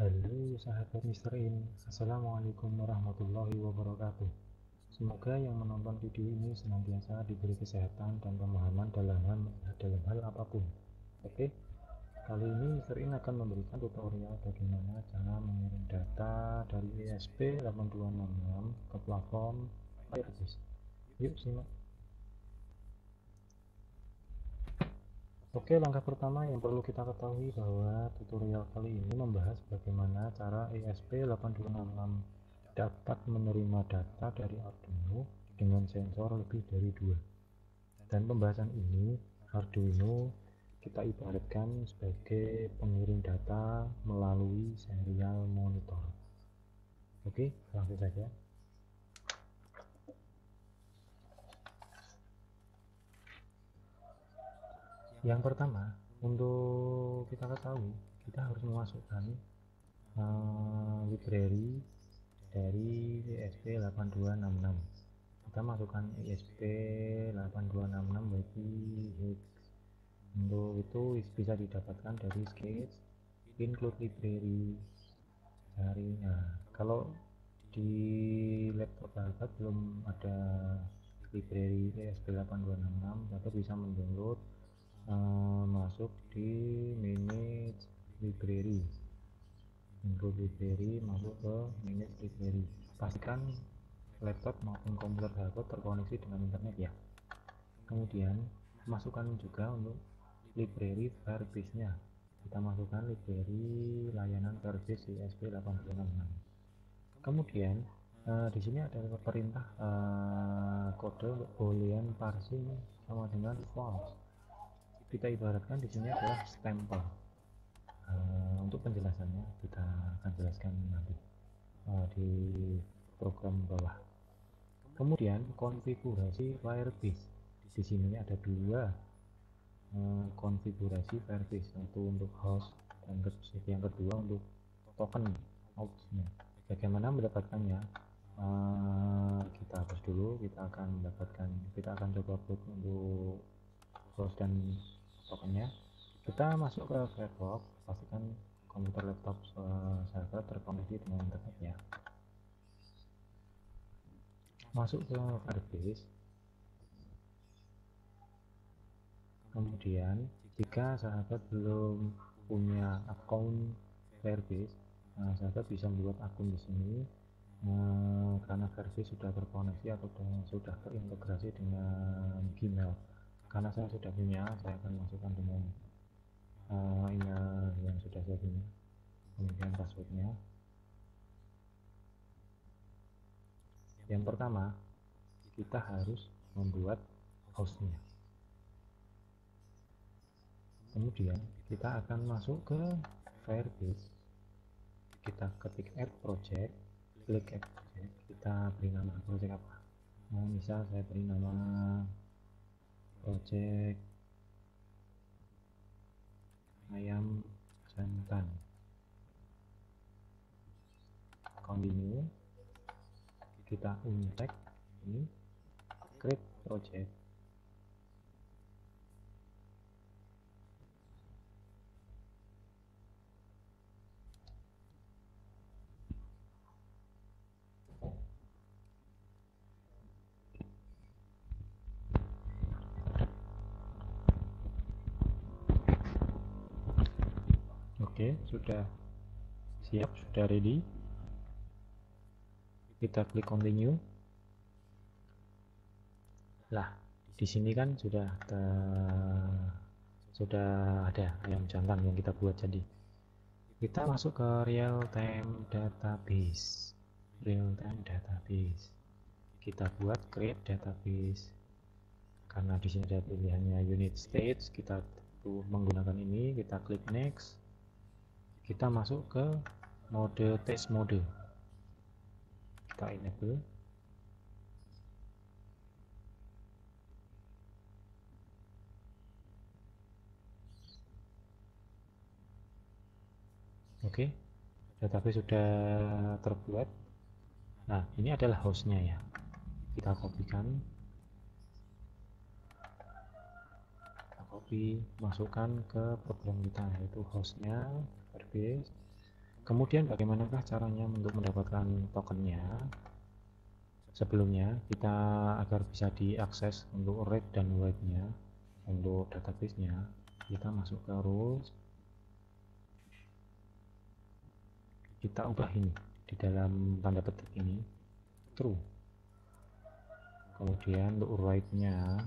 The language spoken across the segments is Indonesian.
Halo sahabat Mister In, Assalamualaikum warahmatullahi wabarakatuh. Semoga yang menonton video ini senantiasa diberi kesehatan dan pemahaman dalam hal apapun. Oke, kali ini Mister In akan memberikan tutorial bagaimana cara mengirim data dari ESP8266 ke platform Firebase. Yuk simak. Oke, langkah pertama yang perlu kita ketahui bahwa tutorial kali ini membahas bagaimana cara ESP8266 dapat menerima data dari Arduino dengan sensor lebih dari 2. Dan pembahasan ini, Arduino kita ibaratkan sebagai pengirim data melalui serial monitor. Oke, langsung saja. Yang pertama, untuk kita ketahui, kita harus memasukkan library dari ESP8266. Kita masukkan ESP8266 wiki. Untuk itu bisa didapatkan dari sketch include library dari. Nah, kalau di laptop sahabat belum ada library ESP8266, sahabat bisa mendownload masuk di manage library, include library, masuk ke manage library. Pastikan laptop maupun komputer sahabat terkoneksi dengan internet ya. Kemudian masukkan juga untuk library Firebase nya. Kita masukkan library layanan Firebase ESP8266. Kemudian di sini ada perintah kode untuk boolean parsing sama dengan false. Kita ibaratkan di sini adalah stempel. Untuk penjelasannya kita akan jelaskan nanti di program bawah. Kemudian konfigurasi Firebase. Di sini ada dua konfigurasi Firebase, satu untuk host dan yang kedua untuk token outnya. Bagaimana mendapatkannya? Kita hapus dulu. Kita akan coba buat untuk host dan tokennya. Kita masuk ke Firefox, pastikan komputer laptop sahabat terkoneksi dengan internet ya. Masuk ke Firebase. Kemudian jika sahabat belum punya akun Firebase, sahabat bisa membuat akun di sini karena Firebase sudah terkoneksi atau sudah terintegrasi dengan Gmail. Karena saya sudah punya, saya akan masukkan dengan email yang sudah saya punya, kemudian passwordnya. Yang pertama, kita harus membuat hostnya. Kemudian kita akan masuk ke Firebase. Kita ketik add project, klik add project. Kita beri nama project apa? Misal saya beri nama project ayam jantan. Continue. Kita uncheck ini, create project. Oke, sudah siap, sudah ready. Kita klik continue. Lah, di sini kan sudah ada ayam jantan yang kita buat. Jadi kita masuk ke real time database. Kita buat create database. Karena di sini ada pilihannya unit stage, kita menggunakan ini. Kita klik next. Kita masuk ke mode test mode. Kita enable. Oke, database sudah terbuat. Nah, ini adalah hostnya ya. Kita kopikan, masukkan ke program kita, yaitu hostnya Firebase. Kemudian bagaimanakah caranya untuk mendapatkan tokennya? Sebelumnya kita agar bisa diakses untuk read dan write-nya, untuk database-nya, kita masuk ke rules, kita ubah ini di dalam tanda petik ini true. Kemudian untuk write-nya,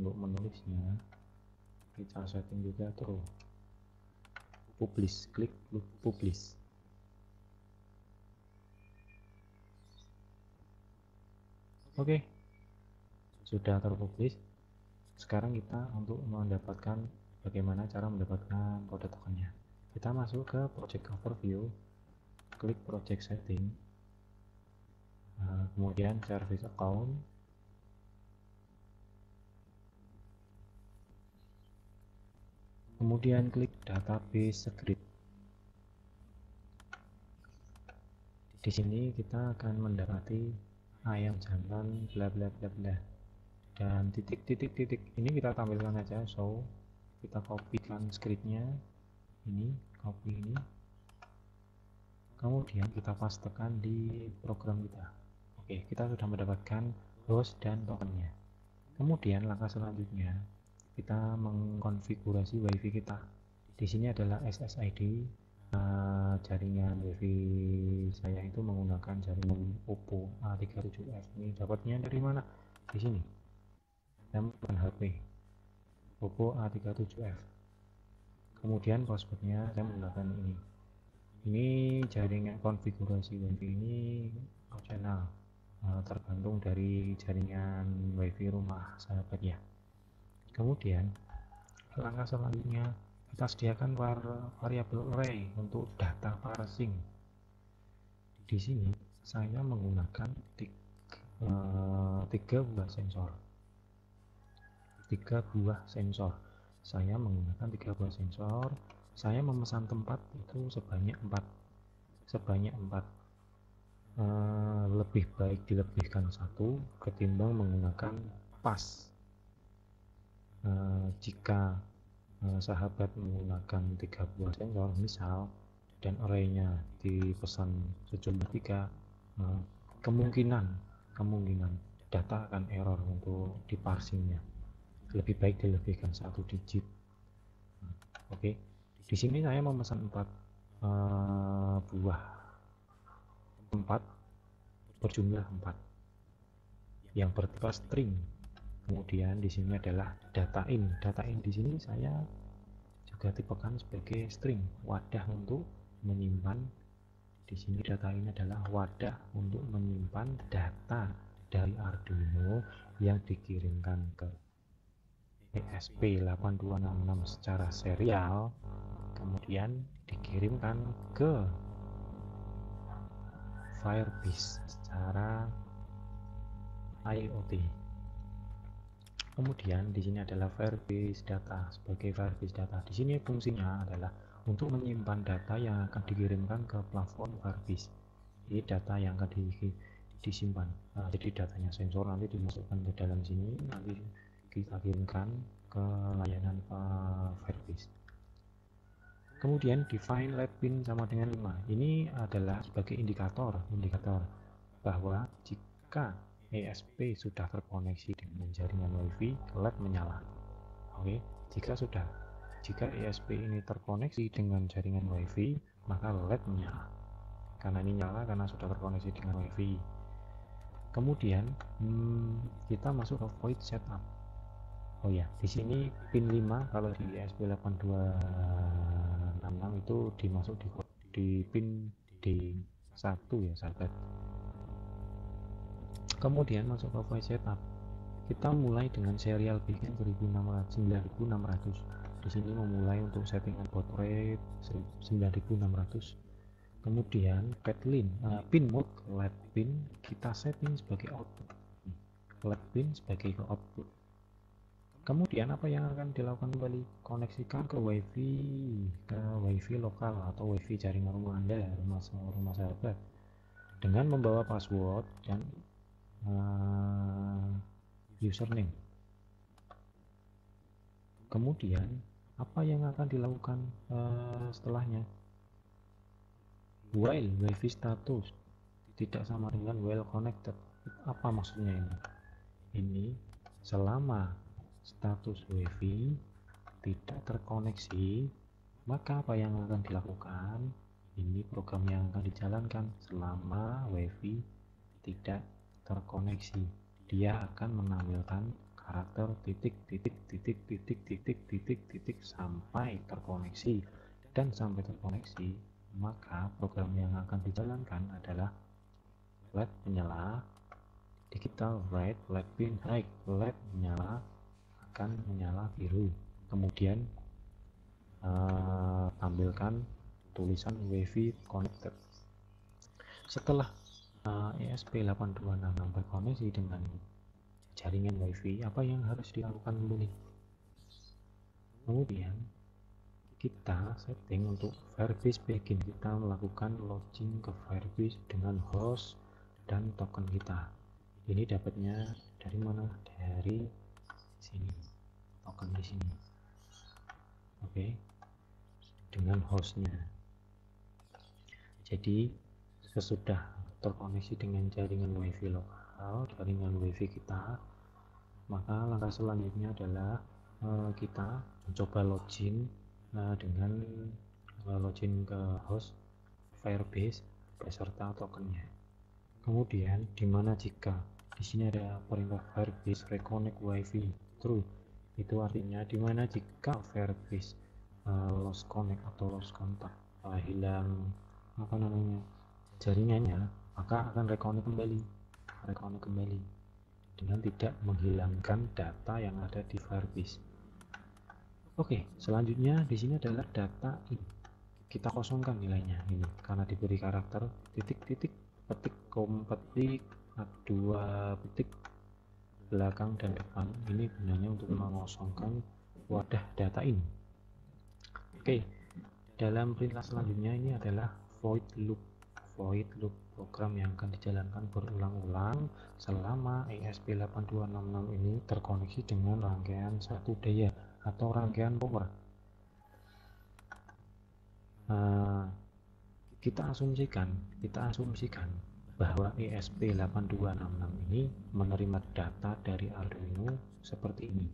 untuk menulisnya, kita setting juga true. Publish, klik publish. Oke, sudah terpublish. Sekarang kita untuk mendapatkan bagaimana cara mendapatkan kode tokennya, kita masuk ke project overview, klik project setting, kemudian service account, kemudian klik database script. Di sini kita akan mendapati ayam jantan bla bla bla bla, dan titik ini kita tampilkan aja. So kita kopikan scriptnya, ini copy ini, kemudian kita pastekan di program kita. Oke, kita sudah mendapatkan host dan tokennya. Kemudian langkah selanjutnya kita mengkonfigurasi WiFi kita. Di sini adalah SSID. Jaringan WiFi saya itu menggunakan jaringan Oppo A37F. Ini dapatnya dari mana? Di sini. Saya menggunakan HP Oppo A37F. Kemudian passwordnya saya menggunakan ini. Ini jaringan konfigurasi WiFi ini opsional, tergantung dari jaringan WiFi rumah sahabat ya. Kemudian langkah selanjutnya kita sediakan variabel array untuk data parsing. Di sini saya menggunakan 3 buah sensor. Saya menggunakan 3 buah sensor. Saya memesan tempat itu sebanyak 4. Lebih baik dilebihkan 1 ketimbang menggunakan pas. Jika sahabat menggunakan 3 buah sensor misal, dan arraynya dipesan sejumlah 3, kemungkinan data akan error untuk diparsingnya. Lebih baik dilebihkan 1 digit. Oke, di sini saya memesan 4 buah tempat berjumlah 4 yang bertipe string. Kemudian di sini adalah data in di sini saya juga tipekan sebagai string, wadah untuk menyimpan. Di sini data ini adalah wadah untuk menyimpan data dari Arduino yang dikirimkan ke ESP8266 secara serial, kemudian dikirimkan ke Firebase secara IoT. Kemudian di sini adalah Firebase data. Sebagai Firebase data, di sini fungsinya adalah untuk menyimpan data yang akan dikirimkan ke platform Firebase. Ini data yang akan disimpan. Jadi datanya sensor nanti dimasukkan ke dalam sini, nanti kita kirimkan ke layanan Firebase. Kemudian define let pin sama dengan 5. Ini adalah sebagai indikator bahwa jika ESP sudah terkoneksi dengan jaringan WiFi, LED menyala. Oke, jika ESP ini terkoneksi dengan jaringan WiFi, maka LED menyala. Karena ini nyala karena sudah terkoneksi dengan WiFi. Kemudian kita masuk ke void setup. Oh ya, di sini pin 5 kalau di ESP8266 itu dimasuk di pin D1 ya sahabat. Kemudian masuk ke void setup. Kita mulai dengan serial bikin 9600. Di sini memulai untuk settingan baud rate 9600. Kemudian pin mode LED pin kita setting sebagai output. LED pin sebagai output. Kemudian apa yang akan dilakukan kembali? Koneksikan ke WiFi lokal atau WiFi jaringan rumah Anda, rumah sahabat, dengan membawa password dan username. Kemudian apa yang akan dilakukan setelahnya? while wifi status tidak sama dengan well connected. Apa maksudnya ini? Ini selama status wifi tidak terkoneksi, maka apa yang akan dilakukan? Ini program yang akan dijalankan selama wifi tidak terkoneksi. Dia akan menampilkan karakter titik sampai terkoneksi, dan sampai terkoneksi maka program yang akan dijalankan adalah LED menyala, digital red, LED pin high, LED menyala akan menyala biru, kemudian tampilkan tulisan wifi connected. Setelah ESP8266 berkoneksi dengan jaringan wifi, apa yang harus dilakukan dulu nih? Kemudian kita setting untuk Firebase begin, kita melakukan login ke Firebase dengan host dan token kita. Ini dapatnya dari mana? Dari sini, token di sini. Oke, dengan hostnya. Jadi sesudah terkoneksi dengan jaringan wifi lokal, jaringan wifi kita, maka langkah selanjutnya adalah kita mencoba login dengan login ke host Firebase beserta tokennya. Kemudian dimana jika di sini ada perintah Firebase reconnect wifi true, itu artinya dimana jika Firebase lost connect atau lost contact, hilang jaringannya, maka akan reconnect kembali dengan tidak menghilangkan data yang ada di Firebase. Oke, selanjutnya di sini adalah data ini. Kita kosongkan nilainya ini karena diberi karakter petik dua petik belakang dan depan. Ini gunanya untuk mengosongkan wadah data ini. Oke, dalam perintah selanjutnya ini adalah void loop program yang akan dijalankan berulang-ulang selama ESP8266 ini terkoneksi dengan rangkaian satu daya atau rangkaian power. Kita asumsikan bahwa ESP8266 ini menerima data dari Arduino seperti ini.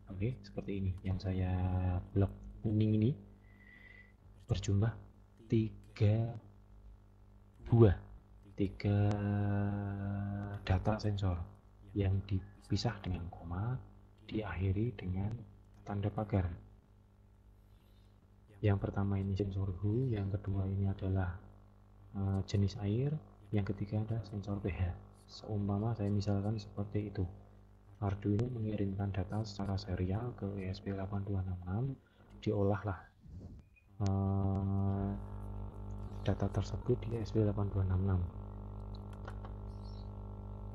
Oke, seperti ini yang saya blok kuning ini berjumlah 3 data sensor yang dipisah dengan koma, diakhiri dengan tanda pagar. Yang pertama ini sensor suhu, yang kedua ini adalah jenis air, yang ketiga ada sensor pH. Seumpama saya misalkan seperti itu, Arduino mengirimkan data secara serial ke ESP8266, diolahlah data tersebut di ESP8266.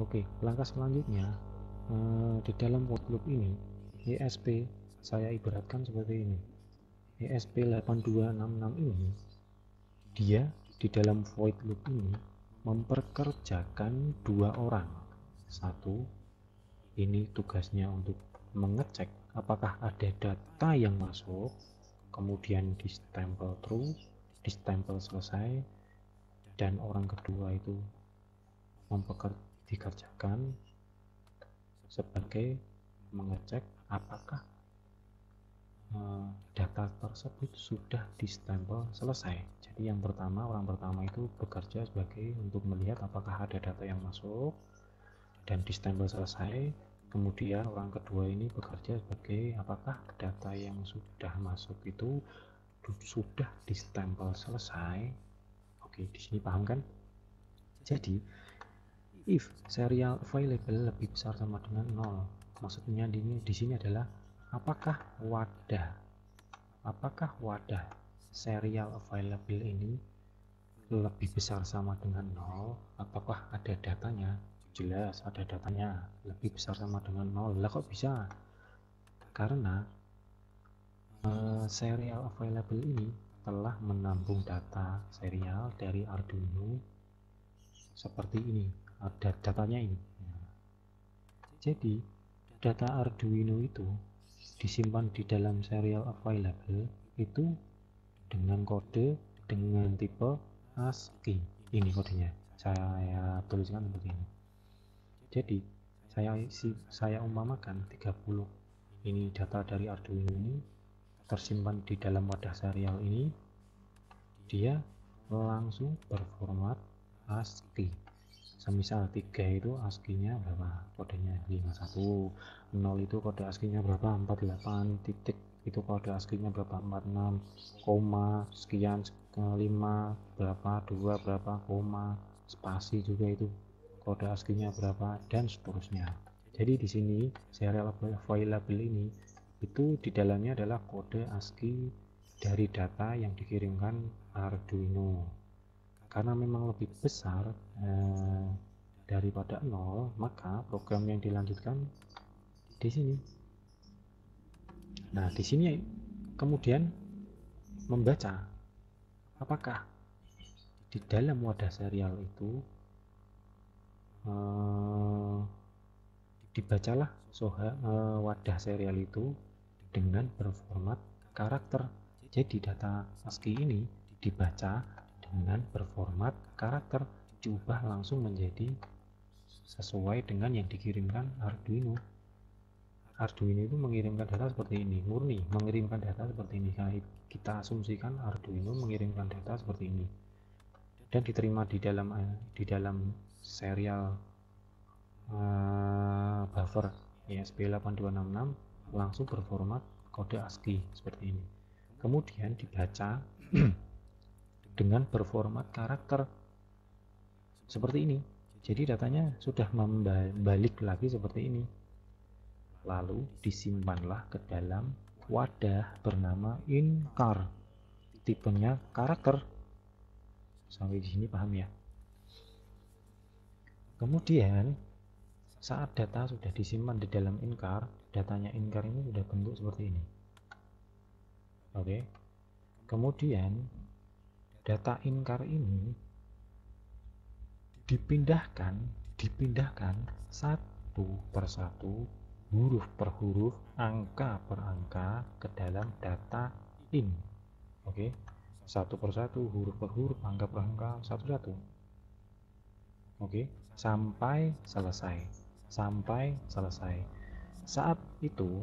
Oke, langkah selanjutnya di dalam void loop ini, ESP saya ibaratkan seperti ini. ESP8266 ini dia di dalam void loop ini memperkerjakan 2 orang. Satu, ini tugasnya untuk mengecek apakah ada data yang masuk, kemudian di stempel true, di stempel selesai, dan orang kedua itu dikerjakan sebagai mengecek apakah data tersebut sudah di stempel selesai. Jadi yang pertama, orang pertama itu bekerja sebagai untuk melihat apakah ada data yang masuk dan di stempel selesai. Kemudian orang kedua ini bekerja sebagai apakah data yang sudah masuk itu sudah di stempel selesai. Oke, di sini paham kan? Jadi if serial available lebih besar sama dengan 0, maksudnya di sini adalah apakah wadah serial available ini lebih besar sama dengan 0, apakah ada datanya? Jelas ada datanya, lebih besar sama dengan 0. Lah kok bisa? Karena serial available ini telah menampung data serial dari Arduino seperti ini, ada datanya ini. Jadi data Arduino itu disimpan di dalam serial available itu dengan kode dengan tipe ASCII. Ini kodenya, saya tuliskan seperti ini. Jadi saya umpamakan 30 ini data dari Arduino ini tersimpan di dalam wadah serial ini, dia langsung berformat ASCII. Semisal 3 itu ASCII-nya berapa, kodenya 51, 0 itu kode ASCII-nya berapa, 48, titik itu kode ASCII-nya berapa, 46, koma sekian, 5 berapa, 2 berapa, koma, spasi juga itu kode ASCII-nya berapa, dan seterusnya. Jadi di sini serial available ini itu di dalamnya adalah kode ASCII dari data yang dikirimkan Arduino. Karena memang lebih besar daripada 0, maka program yang dilanjutkan di sini. Nah, di sini kemudian membaca apakah di dalam wadah serial itu dibacalah wadah serial itu dengan berformat karakter. Jadi data ASCII ini dibaca dengan berformat karakter, diubah langsung menjadi sesuai dengan yang dikirimkan Arduino. Arduino itu mengirimkan data seperti ini, murni mengirimkan data seperti ini. Kita asumsikan Arduino mengirimkan data seperti ini dan diterima di dalam serial buffer ESP8266 langsung berformat kode ASCII seperti ini. Kemudian dibaca dengan berformat karakter seperti ini. Jadi datanya sudah membalik lagi seperti ini. Lalu disimpanlah ke dalam wadah bernama in-car. Tipenya karakter. Sampai di sini paham ya? Kemudian saat data sudah disimpan di dalam in-car, datanya in-car ini sudah bentuk seperti ini. Oke. Kemudian data in-car ini dipindahkan satu persatu, huruf per huruf, angka per angka ke dalam data in. Oke. Satu persatu, huruf per huruf, angka per angka, satu-satu. Oke, sampai selesai. Saat itu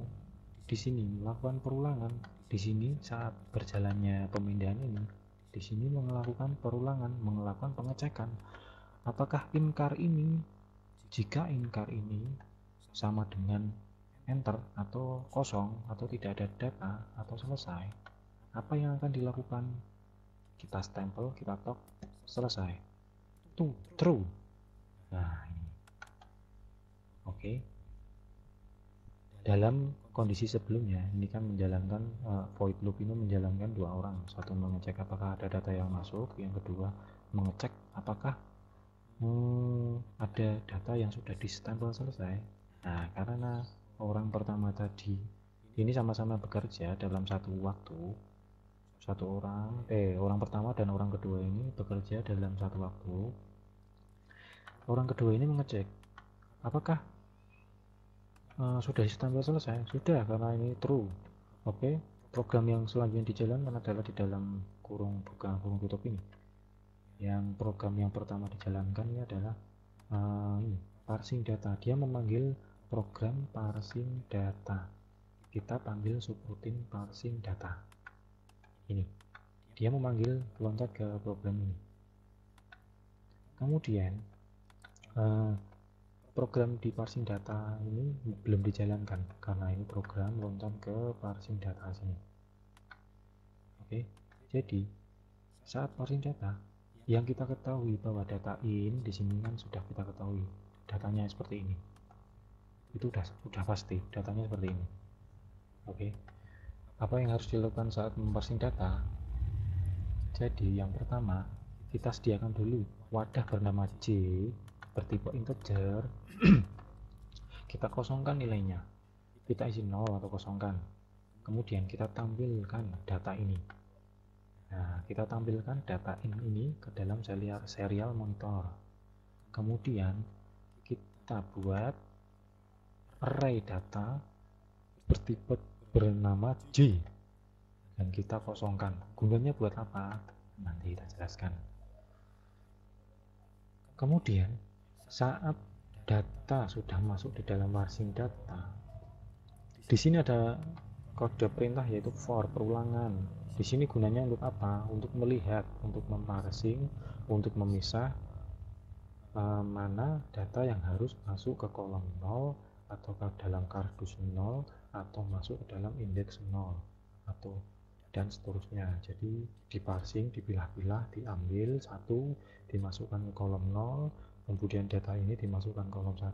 di sini melakukan perulangan. Di sini saat berjalannya pemindahan ini, di sini melakukan perulangan, melakukan pengecekan. Apakah in-car ini, jika in-car ini sama dengan enter atau kosong atau tidak ada data atau selesai, apa yang akan dilakukan? Kita stempel, kita tok, selesai. Itu true. Nah, ini. Oke. Dalam kondisi sebelumnya, ini kan menjalankan void loop ini menjalankan dua orang. Satu mengecek apakah ada data yang masuk, yang kedua mengecek apakah ada data yang sudah di-stempel selesai. Nah, karena orang pertama tadi ini sama-sama bekerja dalam satu waktu, orang pertama dan orang kedua ini bekerja dalam satu waktu. Orang kedua ini mengecek apakah sudah di-stempel selesai. Sudah, karena ini true. Oke, program yang selanjutnya dijalankan adalah di dalam kurung buka kurung tutup ini. Yang program yang pertama dijalankan ini adalah parsing data. Dia memanggil program parsing data. Kita panggil subroutine parsing data. Ini dia memanggil loncat ke program ini. Kemudian program di parsing data ini belum dijalankan karena ini program loncat ke parsing data sini. Oke, jadi saat parsing data yang kita ketahui bahwa data in di sini kan sudah kita ketahui datanya seperti ini. Itu udah pasti datanya seperti ini. Oke. Apa yang harus dilakukan saat memparsing data? Jadi yang pertama, kita sediakan dulu wadah bernama J bertipe integer. Kita kosongkan nilainya, kita isi 0 atau kosongkan. Kemudian kita tampilkan data ini. Nah, kita tampilkan data ini ke dalam serial monitor. Kemudian kita buat array data bertipe bernama J dan kita kosongkan. Gunanya buat apa? nanti kita jelaskan. Kemudian saat data sudah masuk di dalam parsing data, di sini ada kode perintah yaitu for, perulangan. Di sini gunanya untuk apa? Untuk melihat, untuk memparsing, untuk memisah mana data yang harus masuk ke kolom 0 atau ke dalam kardus 0 atau masuk ke dalam indeks 0 atau dan seterusnya. Jadi diparsing, dipilah-pilah, diambil satu, dimasukkan ke kolom 0, kemudian data ini dimasukkan kolom 1,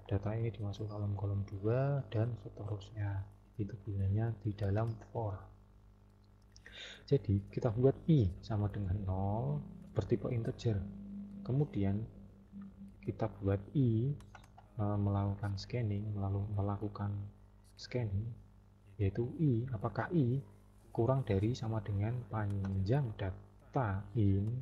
data ini dimasukkan kolom 2 dan seterusnya. Itu gunanya di dalam for. Jadi kita buat i sama dengan 0 bertipe integer. Kemudian kita buat i melakukan scanning, yaitu i, apakah i kurang dari sama dengan panjang data in.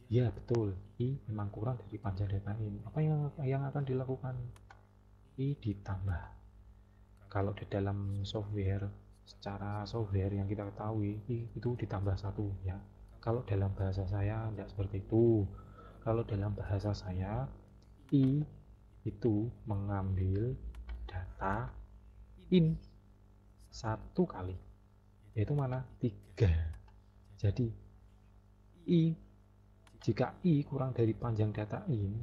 Ya betul, i memang kurang dari panjang data in. Apa yang akan dilakukan? I ditambah. Kalau di dalam software, secara software yang kita ketahui, i itu ditambah satu ya. Kalau dalam bahasa saya tidak seperti itu. Kalau dalam bahasa saya, i itu mengambil data in satu kali, yaitu mana? 3. Jadi jika i kurang dari panjang data in,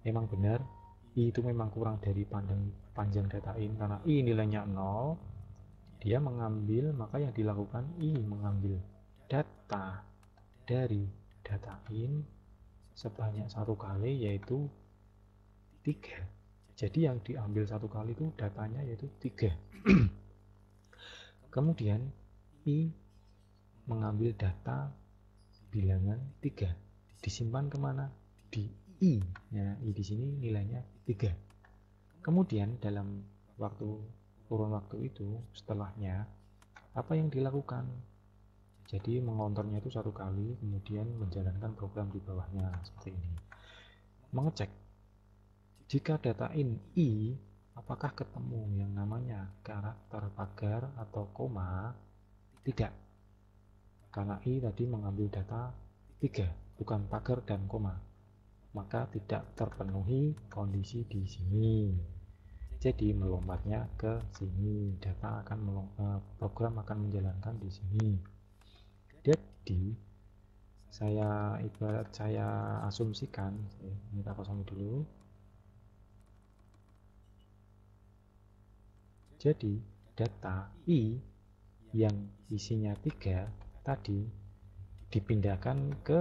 memang benar i itu memang kurang dari panjang data in, karena i nilainya 0, dia mengambil, maka yang dilakukan i mengambil data dari data in sebanyak satu kali, yaitu 3. Jadi yang diambil satu kali itu datanya yaitu 3. Kemudian i mengambil data bilangan 3, disimpan kemana? Di i. Nah, i di sini nilainya 3. Kemudian dalam kurun waktu itu setelahnya apa yang dilakukan? Jadi mengontornya itu satu kali, kemudian menjalankan program di bawahnya seperti ini. Mengecek jika data in i apakah ketemu yang namanya karakter pagar atau koma. Tidak, karena i tadi mengambil data 3, bukan pagar dan koma, maka tidak terpenuhi kondisi di sini. Jadi melompatnya ke sini, program akan menjalankan di sini. Jadi saya asumsikan, kita kosong dulu. Jadi data i yang isinya 3 tadi dipindahkan ke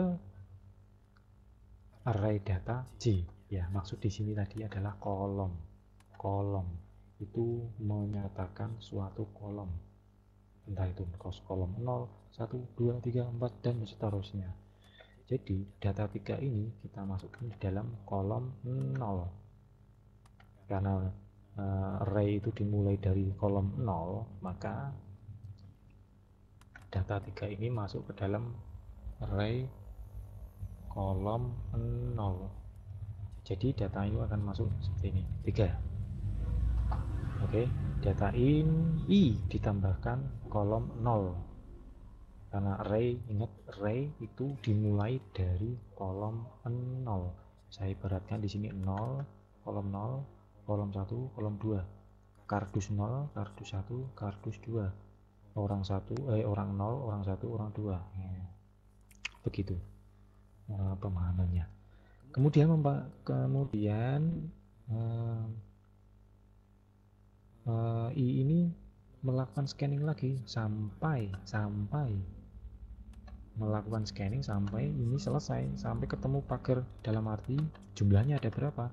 array data J. Ya, maksud di sini tadi adalah kolom. Kolom itu menyatakan suatu kolom, entah itu kolom 0, 1, 2, 3, 4 dan seterusnya. Jadi data 3 ini kita masukkan di dalam kolom 0, karena array itu dimulai dari kolom 0, maka data 3 ini masuk ke dalam array kolom 0. Jadi data ini akan masuk seperti ini, 3. Oke, data in i ditambahkan kolom 0, karena array, ingat array itu dimulai dari kolom 0. Saya ibaratkan di sini 0, kolom 0, kolom 1, kolom 2, kardus 0, kardus 1, kardus 2, orang 0, orang 1, orang 2. Begitu pemahamannya. Kemudian i ini melakukan scanning lagi sampai melakukan scanning sampai ini selesai, sampai ketemu pagar, dalam arti jumlahnya ada berapa?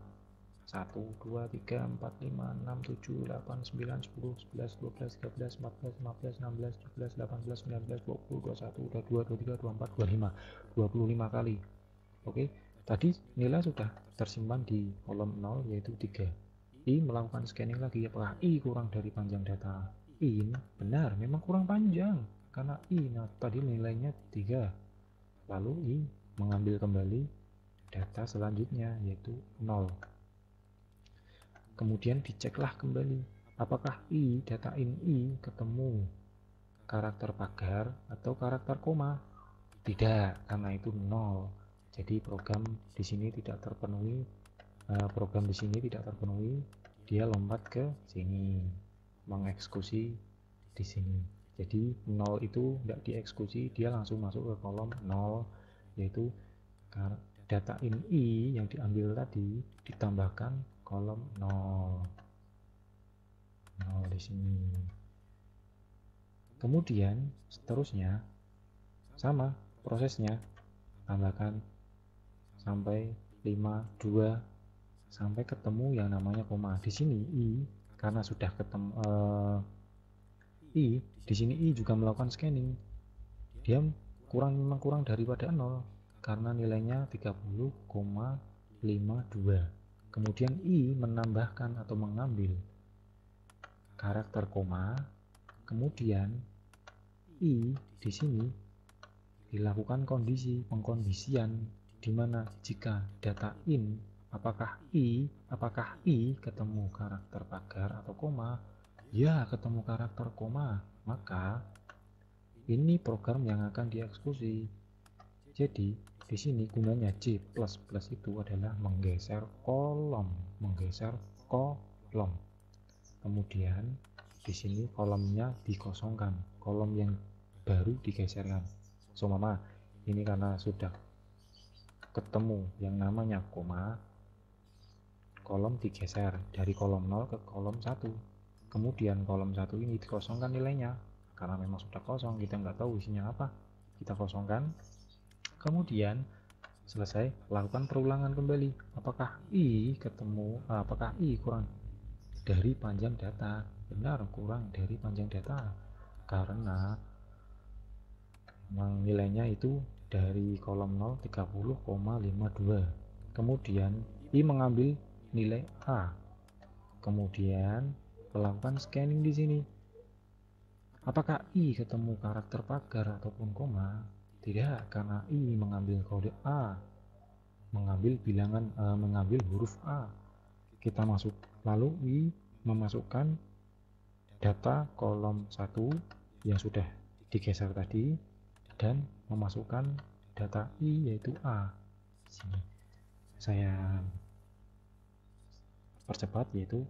1, 2, 3, 4, 5, 6, 7, 8, 9, 10, 11, 12, 13, 14, 15, 16, 17, 18, 19, 20, 21, 22, 23, 24, 25, 25 kali. Oke, tadi nilai sudah tersimpan di kolom 0 yaitu 3. i melakukan scanning lagi, apakah i kurang dari panjang data in? Benar, memang kurang panjang karena i tadi nilainya 3. Lalu i mengambil kembali data selanjutnya yaitu 0. Kemudian diceklah kembali apakah data in i ketemu, karakter pagar atau karakter koma? Tidak, karena itu 0. Jadi program di sini tidak terpenuhi, dia lompat ke sini, mengeksekusi di sini. Jadi 0 itu tidak dieksekusi, dia langsung masuk ke kolom 0, yaitu data in i yang diambil tadi ditambahkan kolom 0 di sini. Kemudian seterusnya sama prosesnya, tambahkan sampai 5, 2 sampai ketemu yang namanya koma. Di sini i karena sudah ketemu di sini i juga melakukan scanning. Dia memang kurang daripada 0 karena nilainya 30,52. Kemudian i menambahkan atau mengambil karakter koma. Kemudian i di sini dilakukan pengkondisian di mana jika data in apakah i ketemu karakter pagar atau koma, ya ketemu karakter koma, maka ini program yang akan dieksekusi. Jadi di sini gunanya C++ itu adalah menggeser kolom. Kemudian di sini kolomnya dikosongkan, kolom yang baru digeserkan. Mama, ini karena sudah ketemu yang namanya koma, kolom digeser dari kolom 0 ke kolom 1. Kemudian kolom 1 ini dikosongkan nilainya, karena memang sudah kosong, kita nggak tahu isinya apa, kita kosongkan. Kemudian selesai, lakukan perulangan kembali. Apakah i kurang dari panjang data? Benar, kurang dari panjang data karena nilainya itu dari kolom 0 30,52. Kemudian i mengambil nilai a. Kemudian melakukan scanning di sini. Apakah i ketemu karakter pagar ataupun koma? Tidak, karena i mengambil kode a, mengambil huruf a. Kita masuk, lalu i memasukkan data kolom 1 yang sudah digeser tadi dan memasukkan data i yaitu a. Sini saya percepat, yaitu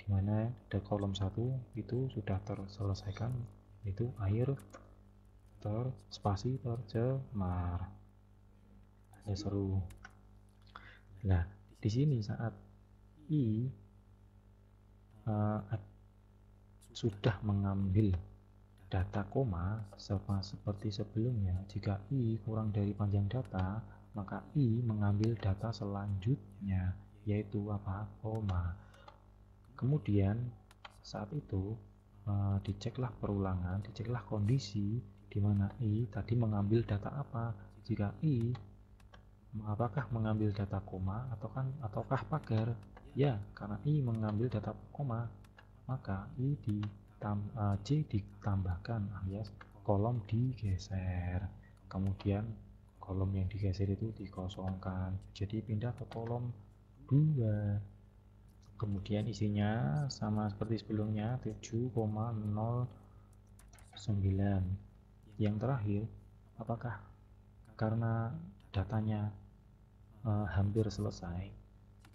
dimana di kolom 1 itu sudah terselesaikan, yaitu air spasi tercemar. Ada seru. Nah, di sini saat i sudah mengambil data koma sama seperti sebelumnya, jika i kurang dari panjang data, maka i mengambil data selanjutnya, yaitu koma. Kemudian saat itu diceklah perulangan, diceklah kondisi di mana i tadi mengambil data apa. Jika i apakah mengambil data koma ataukah pagar? Ya, karena i mengambil data koma, maka C ditambahkan alias kolom digeser. Kemudian kolom yang digeser itu dikosongkan, jadi pindah ke kolom 2. Kemudian isinya sama seperti sebelumnya, 7,09. Yang terakhir, apakah karena datanya hampir selesai,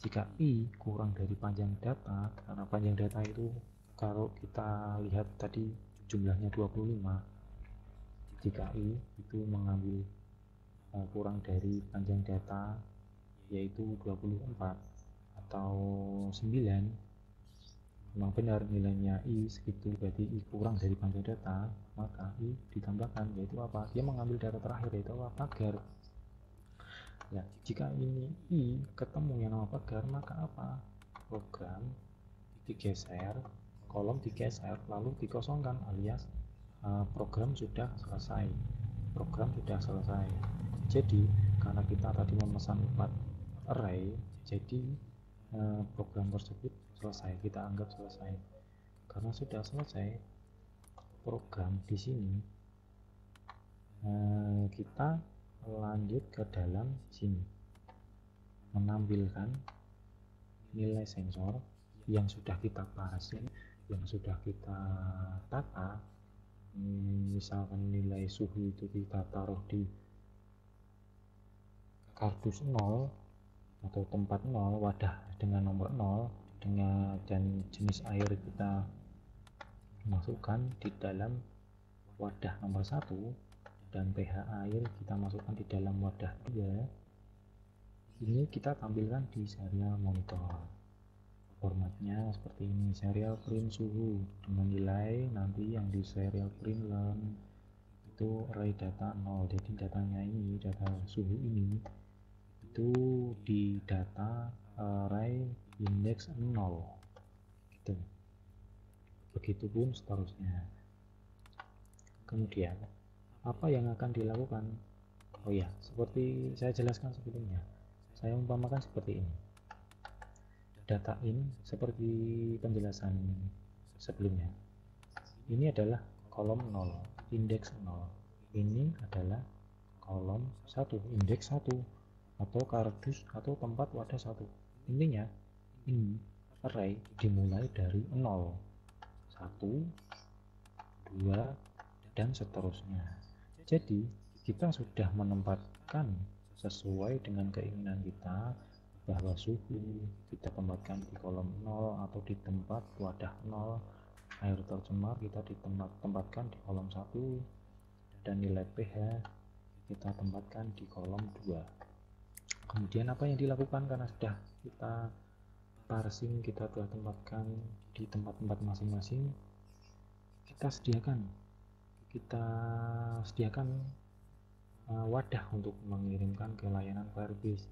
jika i kurang dari panjang data, karena panjang data itu kalau kita lihat tadi jumlahnya 25, jika i itu mengambil kurang dari panjang data yaitu 24 atau 9, memang benar nilainya i segitu, berarti i kurang dari panjang data, maka i ditambahkan, yaitu dia mengambil data terakhir, yaitu pagar. Ya, jika ini i ketemu yang nama pagar, maka program digeser, kolom digeser, lalu dikosongkan, alias program sudah selesai. Jadi karena kita tadi memesan 4 array, jadi program tersebut selesai, kita anggap selesai. Karena sudah selesai program di sini, kita lanjut ke dalam sini, menampilkan nilai sensor yang sudah kita parse, yang sudah kita tata misalkan nilai suhu itu kita taruh di kardus 0 atau tempat 0, wadah dengan nomor 0, dan jenis air kita masukkan di dalam wadah nomor 1, dan pH air kita masukkan di dalam wadah 2. Ini kita tampilkan di serial monitor. Formatnya seperti ini, serial print suhu dengan nilai nanti yang di serial print learn itu array data 0. Jadi datanya ini, data suhu ini itu di data array index 0 gitu. Begitupun seterusnya. Kemudian apa yang akan dilakukan? Oh ya, seperti saya jelaskan sebelumnya, saya umpamakan seperti ini. Data in seperti penjelasan sebelumnya, ini adalah kolom 0, indeks 0. Ini adalah kolom 1, indeks 1, atau kardus atau tempat wadah 1. Intinya ini array dimulai dari 0, 1, 2, dan seterusnya. Jadi kita sudah menempatkan sesuai dengan keinginan kita bahwa suhu kita tempatkan di kolom 0 atau di tempat wadah 0, air tercemar kita tempatkan di kolom 1, dan nilai pH kita tempatkan di kolom 2. Kemudian apa yang dilakukan karena sudah kita parsing, kita telah tempatkan di tempat-tempat masing-masing, kita sediakan wadah untuk mengirimkan ke layanan Firebase.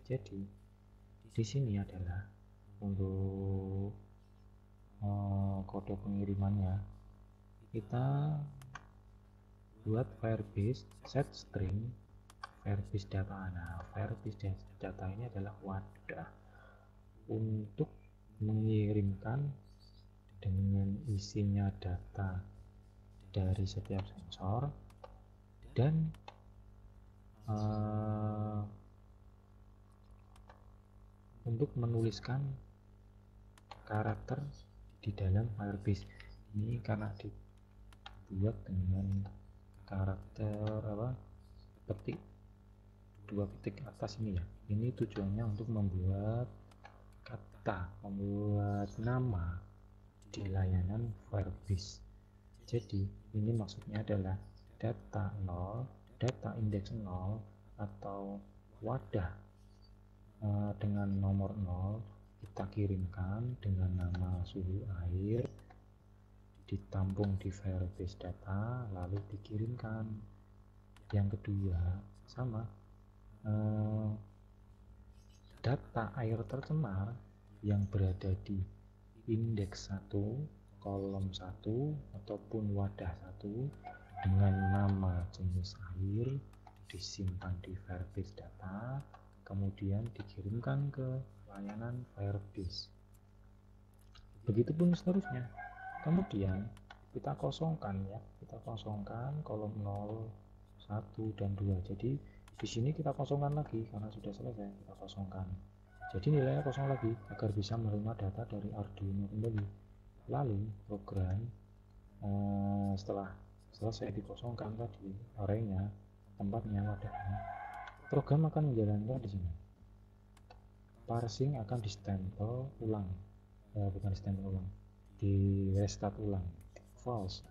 Jadi di sini adalah untuk kode pengirimannya, kita buat Firebase set string Firebase data. Nah, Firebase data ini adalah wadah untuk mengirimkan dengan isinya data dari setiap sensor dan untuk menuliskan karakter di dalam Firebase. Ini karena dibuat dengan karakter petik 2 petik atas ini ya. Ini tujuannya untuk membuat membuat nama di layanan Firebase. Jadi ini maksudnya adalah data 0, data indeks 0 atau wadah dengan nomor 0 kita kirimkan dengan nama suhu air, ditampung di Firebase data lalu dikirimkan. Yang kedua sama, data air tercemar yang berada di indeks 1, kolom 1 ataupun wadah 1 dengan nama jenis air disimpan di Firebase data, kemudian dikirimkan ke layanan Firebase. Begitupun seterusnya. Kemudian kita kosongkan kolom 0, 1, dan 2. Jadi di sini kita kosongkan lagi karena sudah selesai, kita kosongkan. Jadi nilainya kosong lagi agar bisa menerima data dari Arduino kembali. Lalu program setelah selesai dikosongkan tadi arraynya, tempatnya, wadahnya, program akan menjalankan di sini. Parsing akan distempel ulang, di restart ulang, false.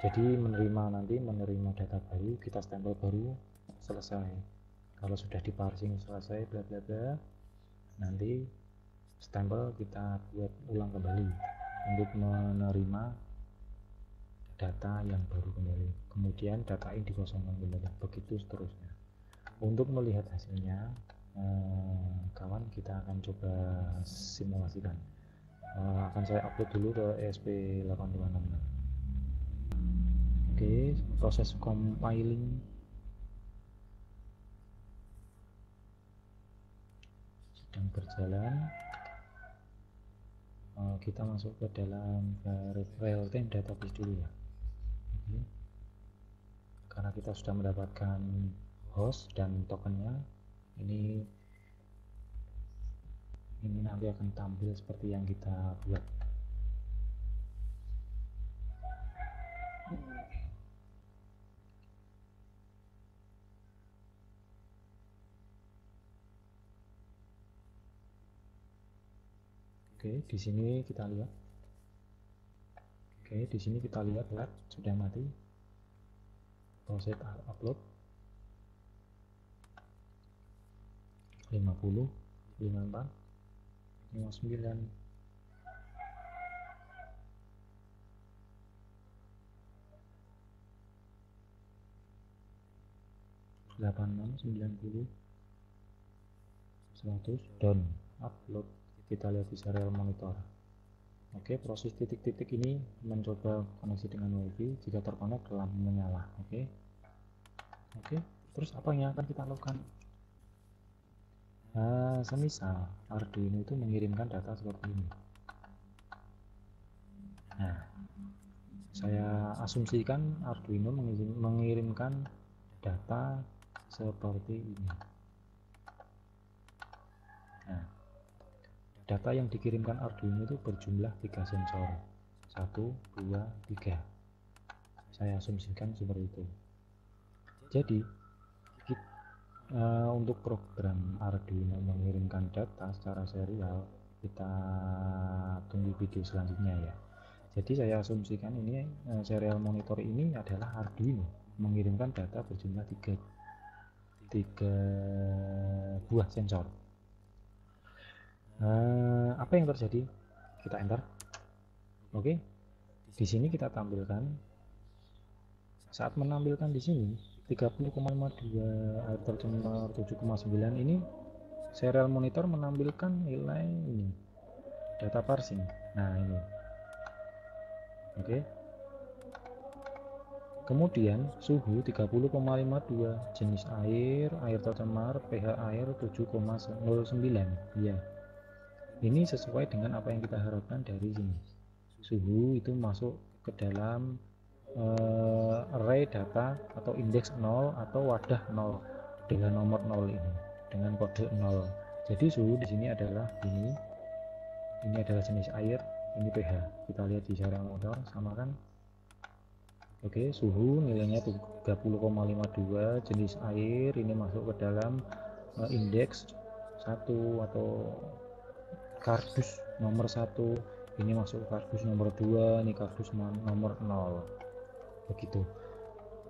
Jadi menerima data baru, kita stempel baru, selesai. Kalau sudah diparsing selesai bla bla bla, nanti stempel kita buat ulang kembali untuk menerima data yang baru kembali. Kemudian data ini dikosongkan kembali, begitu seterusnya. Untuk melihat hasilnya, kawan, kita akan coba simulasikan. Akan saya upload dulu ke ESP8266. Oke, proses compiling sedang berjalan. Kita masuk ke dalam real-time database dulu ya. Karena kita sudah mendapatkan host dan tokennya, ini nanti akan tampil seperti yang kita buat. Oke, di sini kita lihat. Oke, di sini kita lihat LED sudah mati. Proses upload 50, 54, 59, 86, 90, 100, done. Upload. Kita lihat di serial monitor. Oke, proses titik-titik ini mencoba koneksi dengan WiFi. Jika terkonek, lampu menyala. Oke, terus apa yang akan kita lakukan? Nah, semisal Arduino itu mengirimkan data seperti ini. Nah, saya asumsikan Arduino mengirimkan data seperti ini. Nah, data yang dikirimkan Arduino itu berjumlah 3 sensor. 1, 2, 3. Saya asumsikan seperti itu. Jadi untuk program Arduino mengirimkan data secara serial, kita tunggu video selanjutnya ya. Jadi saya asumsikan ini serial monitor ini adalah Arduino mengirimkan data berjumlah 3 buah sensor. Apa yang terjadi? Kita enter. Oke, di sini kita tampilkan. Saat menampilkan di sini 30,52 air tercemar 7,9 ini serial monitor menampilkan nilai ini data parsing. Nah ini. Oke. Kemudian suhu 30,52, jenis air tercemar, pH air 7,09. Ya. Ini sesuai dengan apa yang kita harapkan dari sini. Suhu itu masuk ke dalam array data atau indeks 0 atau wadah 0 dengan nomor 0 ini dengan kode 0. Jadi suhu di sini adalah ini adalah jenis air, ini pH. Kita lihat di serial monitor sama kan. Oke, suhu nilainya 30,52, jenis air ini masuk ke dalam indeks 1 atau kardus nomor 1, ini masuk kardus nomor 2, ini kardus nomor 0. Begitu.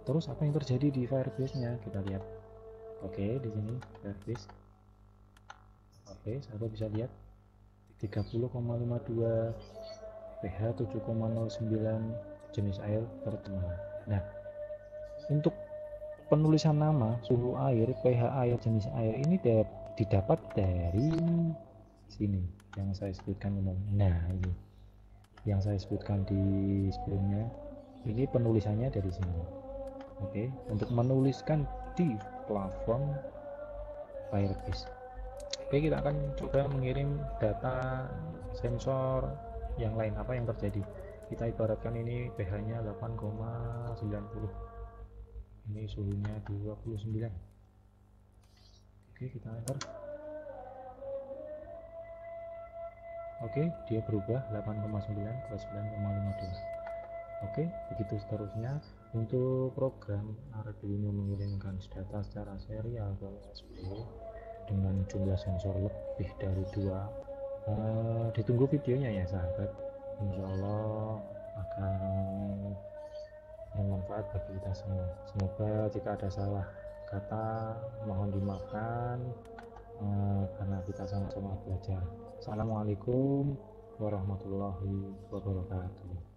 Terus apa yang terjadi di Firebase-nya? Kita lihat. Oke, di sini Firebase. Oke, sahabat bisa lihat 30,52, pH 7,09, jenis air tercemar. Nah, untuk penulisan nama, suhu air, pH air, jenis air ini didapat dari sini yang saya sebutkan. Nah, ini yang saya sebutkan di sebelumnya. Ini penulisannya dari sini. Oke, untuk menuliskan di platform Firebase. Oke, kita akan coba mengirim data sensor yang lain. Apa yang terjadi? Kita ibaratkan ini pH-nya 8,90. Ini suhunya 29. Oke, kita enter. Oke, dia berubah 8,9 ke 9,52. Oke, begitu seterusnya. Untuk program Arduino mengirimkan data secara serial ke USB dengan jumlah sensor lebih dari 2. Ditunggu videonya ya sahabat. Insya Allah akan bermanfaat bagi kita semua. Semoga jika ada salah kata mohon dimaafkan, karena kita sama-sama belajar. Assalamualaikum warahmatullahi wabarakatuh.